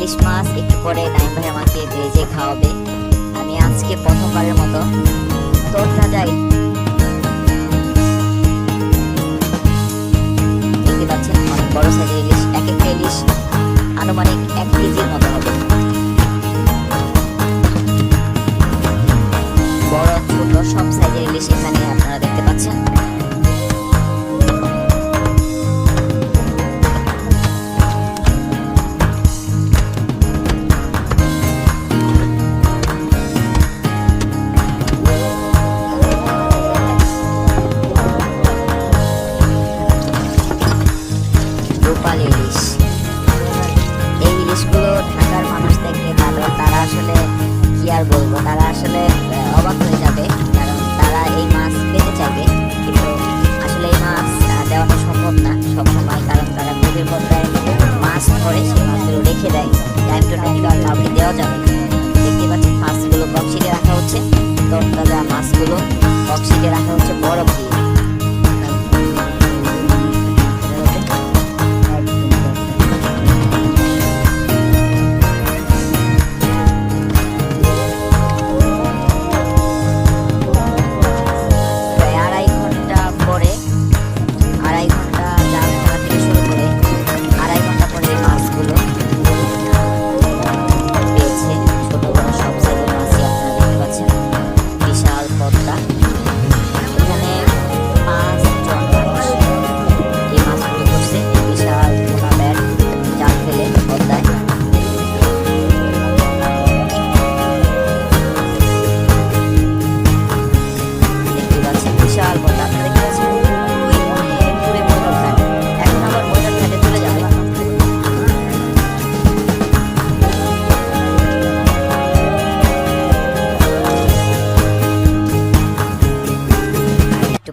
ইলিশ মাছ একটু পরে নাইম ভাই আমাকে ভেজে খাওয়াবে। আমি আজকে প্রথমবারের মতো তরতাজা দেখতে পাচ্ছেন অনেক বড় সাইজের ইলিশ, এক একটা ইলিশ আনুমানিক 1 কেজির মতো হবে। বড় ছোট সব সাইজের ইলিশ এখানে আপনারা দেখতে পাচ্ছেন। রূপালী ইলিশ, এই ইলিশগুলো ঢাকার মানুষ দেখলে তারা আসলে কি আর বলবো, তারা আসলে অবাক হয়ে যাবে, কারণ তারা এই মাছ পেতে চাইবে, কিন্তু আসলে এই মাছ দেওয়াটা সম্ভব না সবসময়, কারণ তারা গভীর পর্যায়ে মাছ ধরে সেই মাছগুলো রেখে দেয়, টাইম টু টাইম তো আর কাউকে দেওয়া যাবে না। দেখতে পাচ্ছেন মাছগুলো বক্সিতে রাখা হচ্ছে, তরতাজা মাছগুলো বক্সিতে রাখা হচ্ছে বরফ দিয়ে।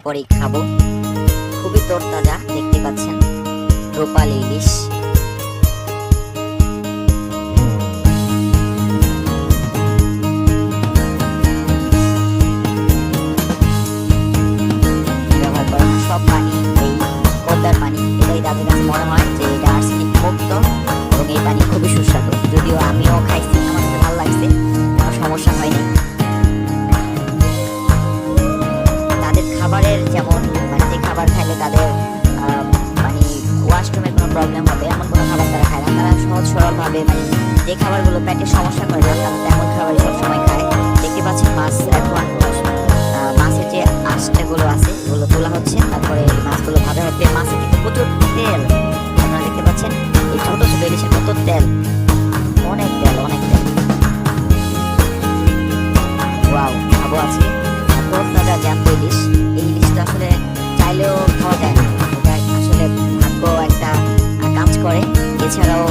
পরেই খাবো, খুবই তরতাজা দেখতে পাচ্ছেন রূপালী ইলিশ। ব্যবহার করা সব পানি এই পদ্মার পানি, এটাই তাদের কাছে মনে হয় যে এটা আর্সেনিক মুক্ত এবং এই পানি খুবই সুস্বাদু। যদিও আমিও খাইছি, আমার কাছে ভালো লাগছে, কোনো সমস্যা হয়নি। খাবারের যেমন যে খাবার খাইলে তাদের মানে ওয়াশরুমের কোনো প্রবলেম হবে এমন কোনো খাবার তারা খায় না, তারা সহজ সরলভাবে যে খাবারগুলো পেটের সমস্যা করে না তারা তেমন খাবারই সবসময় খায়। দেখতে পাচ্ছেন মাছ এখন মাছের যে আঁশটাগুলো আছে এগুলো তোলা হচ্ছে, তারপরে মাছগুলো ভাজা হচ্ছে। মাছে কিন্তু প্রচুর তেল, আপনারা দেখতে পাচ্ছেন এই ছোট ছোট ইলিশের কত তেল, অনেক তেল অনেক তেল। ওয়াও, খাবো আজকে তরতাজা জ্যান্ত ইলিশ। এই ইলিশটা আসলে চাইলেও খাওয়া যায় না, এটা আসলে ভাগ্য একটা কাজ করে। এছাড়াও